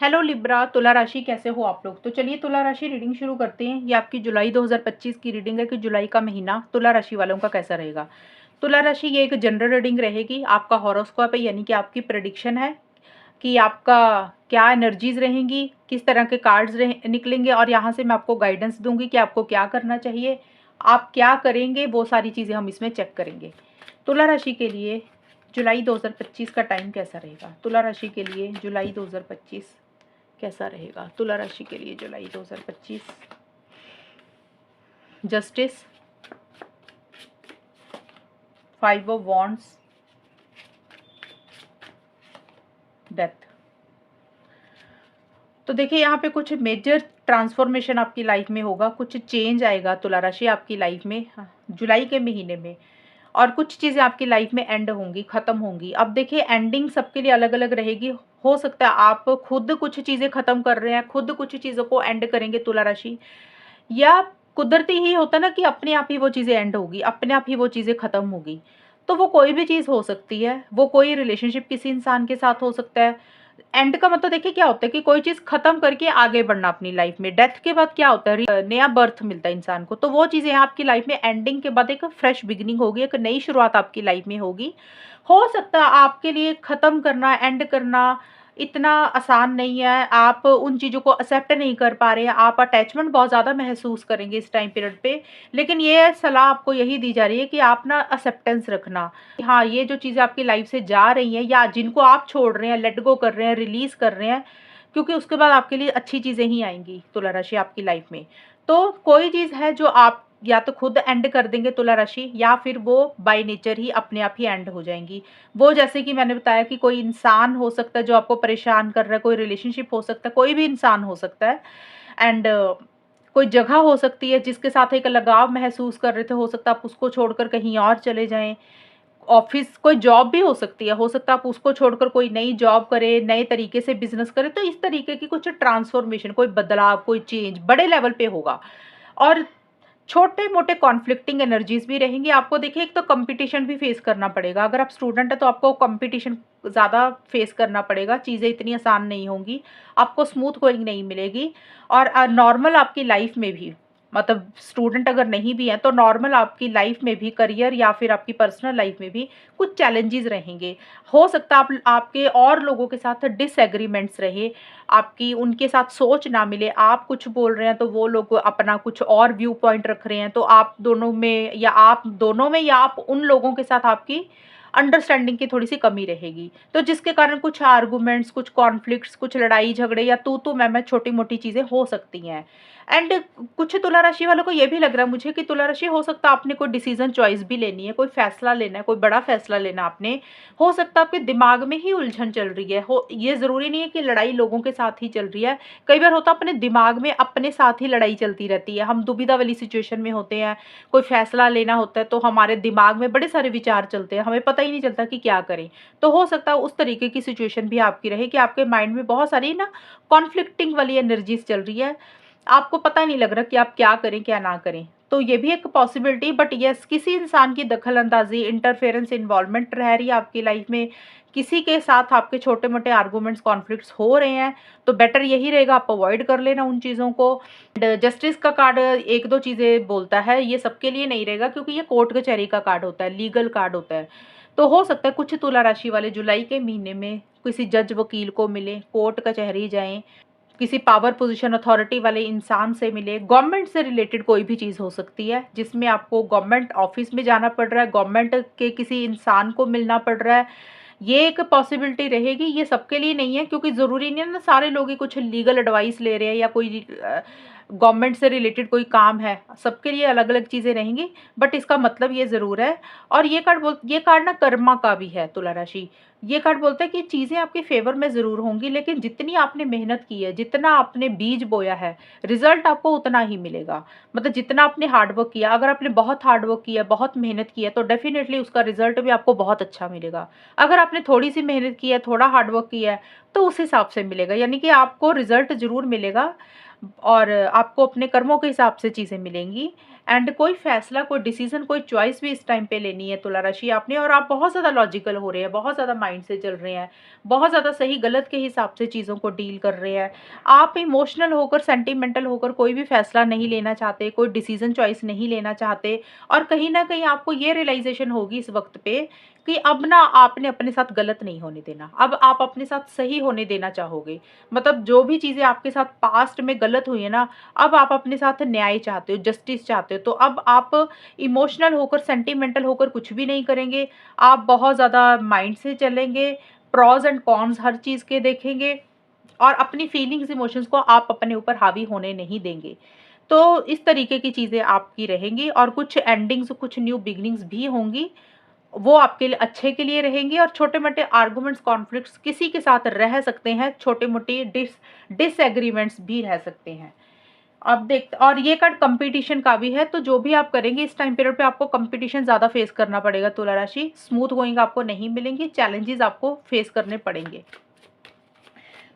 Hello Libra, तुला राशि कैसे हो आप लोग। तो चलिए तुला राशि रीडिंग शुरू करते हैं। ये आपकी जुलाई 2025 की रीडिंग है कि जुलाई का महीना तुला राशि वालों का कैसा रहेगा। तुला राशि ये एक जनरल रीडिंग रहेगी। आपका हॉरोस्कोप है, यानी कि आपकी प्रेडिक्शन है कि आपका क्या एनर्जीज रहेंगी, किस तरह के कार्ड्स निकलेंगे, और यहाँ से मैं आपको गाइडेंस दूंगी कि आपको क्या करना चाहिए, आप क्या करेंगे, वो सारी चीज़ें हम इसमें चेक करेंगे। तुला राशि के लिए जुलाई 2025 का टाइम कैसा रहेगा। तुला राशि के लिए जुलाई 2025 कैसा रहेगा। तुला राशि के लिए जुलाई 2025। Justice, 5 of wands, death. तो देखिए यहाँ पे कुछ मेजर ट्रांसफॉर्मेशन आपकी लाइफ में होगा, कुछ चेंज आएगा तुला राशि आपकी लाइफ में जुलाई के महीने में। और कुछ चीज़ें आपकी लाइफ में एंड होंगी, ख़त्म होंगी। अब देखिए एंडिंग सबके लिए अलग अलग रहेगी। हो सकता है आप खुद कुछ चीज़ें ख़त्म कर रहे हैं, खुद कुछ चीज़ों को एंड करेंगे तुला राशि, या कुदरती ही होता ना कि अपने आप ही वो चीज़ें एंड होगी, अपने आप ही वो चीज़ें ख़त्म होगी। तो वो कोई भी चीज़ हो सकती है, वो कोई रिलेशनशिप किसी इंसान के साथ हो सकता है। एंड का मतलब देखिए क्या होता है कि कोई चीज़ ख़त्म करके आगे बढ़ना अपनी लाइफ में। डेथ के बाद क्या होता है, नया बर्थ मिलता है इंसान को। तो वो चीज़ें आपकी लाइफ में एंडिंग के बाद एक फ्रेश बिगिनिंग होगी, एक नई शुरुआत आपकी लाइफ में होगी। हो सकता है आपके लिए ख़त्म करना, एंड करना इतना आसान नहीं है। आप उन चीज़ों को एक्सेप्ट नहीं कर पा रहे हैं, आप अटैचमेंट बहुत ज़्यादा महसूस करेंगे इस टाइम पीरियड पे। लेकिन ये सलाह आपको यही दी जा रही है कि आप ना एक्सेप्टेंस रखना। हाँ, ये जो चीज़ें आपकी लाइफ से जा रही हैं या जिनको आप छोड़ रहे हैं, लेट गो कर रहे हैं, रिलीज़ कर रहे हैं, क्योंकि उसके बाद आपके लिए अच्छी चीज़ें ही आएँगी तुला राशि आपकी लाइफ में। तो कोई चीज़ है जो आप या तो खुद एंड कर देंगे तुला राशि, या फिर वो बाय नेचर ही अपने आप ही एंड हो जाएँगी। वो जैसे कि मैंने बताया कि कोई इंसान हो सकता है जो आपको परेशान कर रहा है, कोई रिलेशनशिप हो सकता है, कोई भी इंसान हो सकता है। एंड कोई जगह हो सकती है जिसके साथ एक लगाव महसूस कर रहे थे, हो सकता है आप उसको छोड़कर कहीं और चले जाएँ। ऑफ़िस कोई जॉब भी हो सकता है आप उसको छोड़कर कोई नई जॉब करें, नए तरीके से बिज़नेस करें। तो इस तरीके की कुछ ट्रांसफ़ॉर्मेशन, कोई बदलाव, कोई चेंज बड़े लेवल पे होगा। और छोटे-मोटे कॉन्फ्लिक्टिंग एनर्जीज़ भी रहेंगी। आपको देखिए एक तो कॉम्पिटिशन भी फेस करना पड़ेगा। अगर आप स्टूडेंट हैं तो आपको कॉम्पिटिशन ज़्यादा फेस करना पड़ेगा, चीज़ें इतनी आसान नहीं होंगी, आपको स्मूथ गोइंग नहीं मिलेगी। और नॉर्मल आपकी लाइफ़ में भी, मतलब स्टूडेंट अगर नहीं भी हैं तो नॉर्मल आपकी लाइफ़ में भी, करियर या फिर आपकी पर्सनल लाइफ़ में भी कुछ चैलेंजेज़ रहेंगे। हो सकता है आप आपके और लोगों के साथ डिसएग्रीमेंट्स रहे, आपकी उनके साथ सोच ना मिले। आप कुछ बोल रहे हैं तो वो लोग अपना कुछ और व्यू पॉइंट रख रहे हैं, तो आप दोनों में या आप दोनों में या आप उन लोगों के साथ आपकी अंडरस्टैंडिंग की थोड़ी-सी कमी रहेगी। तो जिसके कारण कुछ आर्गुमेंट्स, कुछ कॉन्फ्लिक्ट्स, कुछ लड़ाई-झगड़े या तू-तू मैं-मैं छोटी-मोटी चीज़ें हो सकती हैं। एंड कुछ तुला राशि वालों को ये भी लग रहा है मुझे कि तुला राशि हो सकता है आपने कोई डिसीज़न चॉइस भी लेनी है, कोई फैसला लेना है, कोई बड़ा फैसला लेना आपने। हो सकता है आपके दिमाग में ही उलझन चल रही है। हो ये ज़रूरी नहीं है कि लड़ाई लोगों के साथ ही चल रही है। कई बार होता है अपने दिमाग में अपने साथ ही लड़ाई चलती रहती है। हम दुविधा वाली सिचुएशन में होते हैं, कोई फैसला लेना होता है तो हमारे दिमाग में बड़े सारे विचार चलते हैं, हमें पता ही नहीं चलता कि क्या करें। तो हो सकता है उस तरीके की सिचुएशन भी आपकी रहे कि आपके माइंड में बहुत सारी ना कॉन्फ्लिक्टिंग वाली एनर्जीज़ चल रही है। आपको पता नहीं लग रहा कि आप क्या करें, क्या ना करें। तो ये भी एक पॉसिबिलिटी, बट येस किसी इंसान की दखल-अंदाज़ी, इंटरफेरेंस, इन्वॉल्वमेंट रह रही है आपकी लाइफ़ में। किसी के साथ आपके छोटे-मोटे आर्गुमेंट्स, कॉन्फ्लिक्ट्स हो रहे हैं, तो बेटर यही रहेगा आप अवॉइड कर लेना उन चीज़ों को। जस्टिस का कार्ड 1-2 चीज़ें बोलता है, ये सबके लिए नहीं रहेगा क्योंकि ये कोर्ट कचहरी का कार्ड होता है, लीगल कार्ड होता है। तो हो सकता है कुछ तुला राशि वाले जुलाई के महीने में किसी जज वकील को मिलें, कोर्ट कचहरी जाएँ, किसी पावर पोजीशन अथॉरिटी वाले इंसान से मिले। गवर्नमेंट से रिलेटेड कोई भी चीज़ हो सकती है जिसमें आपको गवर्नमेंट ऑफिस में जाना पड़ रहा है, गवर्नमेंट के किसी इंसान को मिलना पड़ रहा है। ये एक पॉसिबिलिटी रहेगी। ये सबके लिए नहीं है क्योंकि ज़रूरी नहीं है ना सारे लोग ही कुछ लीगल एडवाइस ले रहे हैं या कोई गवर्नमेंट से रिलेटेड कोई काम है। सबके लिए अलग-अलग चीज़ें रहेंगी, बट इसका मतलब ये ज़रूर है। और ये कार्ड ना कर्मा का भी है तुला राशि। ये कार्ड बोलता है कि चीज़ें आपके फ़ेवर में ज़रूर होंगी, लेकिन जितनी आपने मेहनत की है, जितना आपने बीज बोया है, रिज़ल्ट आपको उतना ही मिलेगा। मतलब जितना आपने हार्ड वर्क किया, अगर आपने बहुत हार्ड वर्क किया, बहुत मेहनत की है, तो डेफ़िनेटली उसका रिज़ल्ट भी आपको बहुत अच्छा मिलेगा। अगर आपने थोड़ी-सी मेहनत की है, थोड़ा हार्ड वर्क किया है, तो उस हिसाब से मिलेगा। यानी कि आपको रिज़ल्ट ज़रूर मिलेगा और आपको अपने कर्मों के हिसाब से चीज़ें मिलेंगी। एंड कोई फैसला, कोई डिसीजन, कोई चॉइस भी इस टाइम पे लेनी है तुला राशि आपने, और आप बहुत ज़्यादा लॉजिकल हो रहे हैं, बहुत ज़्यादा माइंड से चल रहे हैं, बहुत ज़्यादा सही गलत के हिसाब से चीज़ों को डील कर रहे हैं। आप इमोशनल होकर, सेंटिमेंटल होकर कोई भी फैसला नहीं लेना चाहते, कोई डिसीजन चॉइस नहीं लेना चाहते, और कहीं ना कहीं आपको ये रियलाइजेशन होगी इस वक्त पे कि अब ना आपने अपने साथ गलत नहीं होने देना, अब आप अपने साथ सही होने देना चाहोगे। मतलब जो भी चीज़ें आपके साथ पास्ट में गलत हुई है ना, अब आप अपने साथ न्याय चाहते हो, जस्टिस चाहते हो, तो अब आप इमोशनल होकर, सेंटिमेंटल होकर कुछ भी नहीं करेंगे। आप बहुत ज़्यादा माइंड से चलेंगे, प्रॉज एंड कॉन्स हर चीज़ के देखेंगे, और अपनी फीलिंग्स, इमोशंस को आप अपने ऊपर हावी होने नहीं देंगे। तो इस तरीके की चीज़ें आपकी रहेंगी, और कुछ एंडिंग्स, कुछ न्यू बिगिनिंग्स भी होंगी, वो आपके लिए अच्छे के लिए रहेंगी। और छोटे-मोटे आर्गुमेंट्स, कॉन्फ्लिक्ट्स किसी के साथ रह सकते हैं, छोटे-मोटे डिसएग्रीमेंट्स भी रह सकते हैं। अब देख, और ये कार्ड कंपटीशन का भी है, तो जो भी आप करेंगे इस टाइम पीरियड पे आपको कंपटीशन ज़्यादा फेस करना पड़ेगा तुला राशि, स्मूथ गोइंग आपको नहीं मिलेंगी, चैलेंजेस आपको फेस करने पड़ेंगे।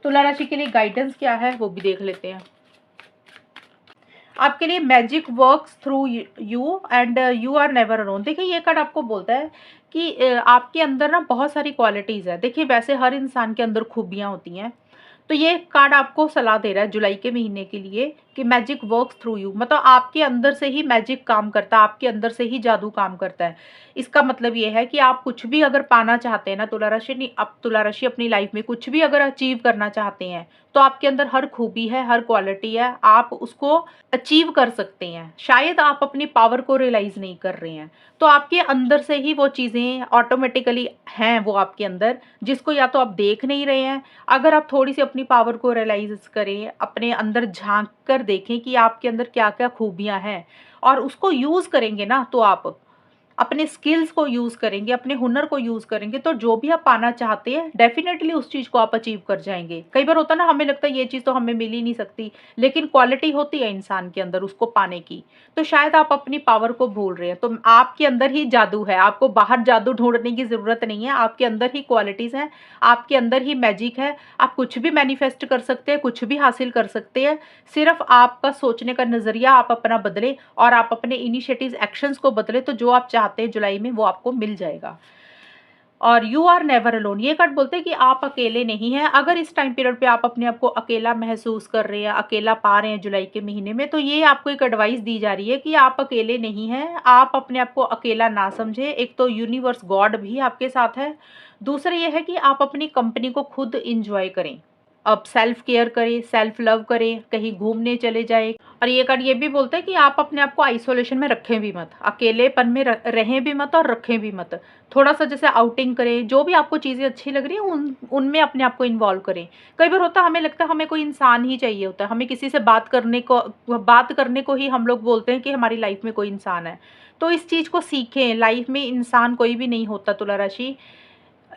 तुला राशि के लिए गाइडेंस क्या है वो भी देख लेते हैं। आपके लिए magic works through you and you are never alone. देखिए ये कार्ड आपको बोलता है कि आपके अंदर ना बहुत सारी क्वालिटीज़ है। देखिए वैसे हर इंसान के अंदर खूबियाँ होती हैं, तो ये कार्ड आपको सलाह दे रहा है जुलाई के महीने के लिए कि मैजिक वर्क्स थ्रू यू, मतलब आपके अंदर से ही मैजिक काम करता है, आपके अंदर से ही जादू काम करता है। इसका मतलब ये है कि आप कुछ भी अगर पाना चाहते हैं ना तुला राशि, नहीं अब तुला राशि अपनी लाइफ में कुछ भी अगर अचीव करना चाहते हैं, तो आपके अंदर हर खूबी है, हर क्वालिटी है, आप उसको अचीव कर सकते हैं। शायद आप अपनी पावर को रियलाइज नहीं कर रहे हैं, तो आपके अंदर से ही वो चीज़ें ऑटोमेटिकली हैं, वो आपके अंदर, जिसको या तो आप देख नहीं रहे हैं। अगर आप थोड़ी सी अपनी पावर को रियलाइज करें, अपने अंदर झांक कर देखें कि आपके अंदर क्या क्या खूबियां हैं, और उसको यूज़ करेंगे ना, तो आप अपने स्किल्स को यूज़ करेंगे, अपने हुनर को यूज़ करेंगे, तो जो भी आप पाना चाहते हैं डेफिनेटली उस चीज़ को आप अचीव कर जाएंगे। कई बार होता है ना, हमें लगता है ये चीज़ तो हमें मिल ही नहीं सकती, लेकिन क्वालिटी होती है इंसान के अंदर उसको पाने की। तो शायद आप अपनी पावर को भूल रहे हैं, तो आपके अंदर ही जादू है, आपको बाहर जादू ढूंढने की ज़रूरत नहीं है, आपके अंदर ही क्वालिटीज़ हैं, आपके अंदर ही मैजिक है। आप कुछ भी मैनिफेस्ट कर सकते हैं, कुछ भी हासिल कर सकते हैं। सिर्फ आपका सोचने का नज़रिया आप अपना बदले, और आप अपने इनिशिएटिव्स, एक्शंस को बदले, तो जो आप चाहते हैं जुलाई में वो आपको मिल जाएगा। और यू आर नेवर अलोन, ये कार्ड बोलते हैं कि आप अकेले नहीं हैं। अगर इस टाइम पीरियड पे आप अपने आप को अकेला महसूस कर रहे हैं, अकेला पा रहे हैं जुलाई के महीने में, तो ये आपको एक एडवाइस दी जा रही है कि आप अकेले नहीं हैं, आप अपने आप को अकेला ना समझें। एक तो यूनिवर्स, गॉड भी आपके साथ है। दूसरा ये है कि आप अपनी कंपनी को खुद इंजॉय करें, अब सेल्फ केयर करें, सेल्फ लव करें, कहीं घूमने चले जाएं। और ये कार्ड ये भी बोलता है कि आप अपने आप को आइसोलेशन में रखें भी मत, अकेलेपन में रहें भी मत और रखें भी मत। थोड़ा सा जैसे आउटिंग करें, जो भी आपको चीज़ें अच्छी लग रही हैं उनमें अपने आप को इन्वॉल्व करें। कई बार होता है हमें लगता है हमें कोई इंसान ही चाहिए होता है, हमें किसी से बात करने को ही हम लोग बोलते हैं कि हमारी लाइफ में कोई इंसान है। तो इस चीज़ को सीखें, लाइफ में इंसान कोई भी नहीं होता तुला राशि।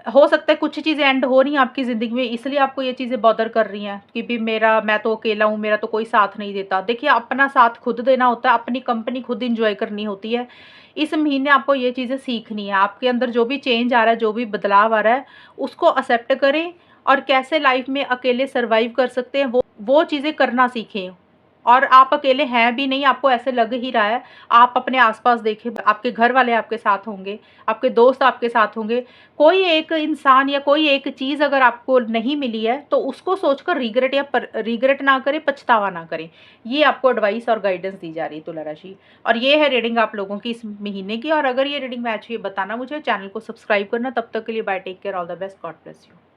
हो सकता है कुछ चीज़ें एंड हो रही हैं आपकी ज़िंदगी में, इसलिए आपको ये चीज़ें बॉदर कर रही हैं कि भी मैं तो अकेला हूँ, मेरा तो कोई साथ नहीं देता। देखिए अपना साथ खुद देना होता है, अपनी कंपनी खुद एंजॉय करनी होती है। इस महीने आपको ये चीज़ें सीखनी है। आपके अंदर जो भी चेंज आ रहा है, जो भी बदलाव आ रहा है, उसको एक्सेप्ट करें, और कैसे लाइफ में अकेले सर्वाइव कर सकते हैं वो चीज़ें करना सीखें। और आप अकेले हैं भी नहीं, आपको ऐसे लग ही रहा है। आप अपने आस-पास देखें, आपके घर वाले आपके साथ होंगे, आपके दोस्त आपके साथ होंगे। कोई एक इंसान या कोई एक चीज़ अगर आपको नहीं मिली है, तो उसको सोचकर रिग्रेट ना करें, पछतावा ना करें। ये आपको एडवाइस और गाइडेंस दी जा रही है तुला राशि। और ये है रीडिंग आप लोगों की इस महीने की। और अगर ये रीडिंग मैच हुई, बताना मुझे, चैनल को सब्सक्राइब करना। तब तक के लिए bye, take care, all the best, God bless you.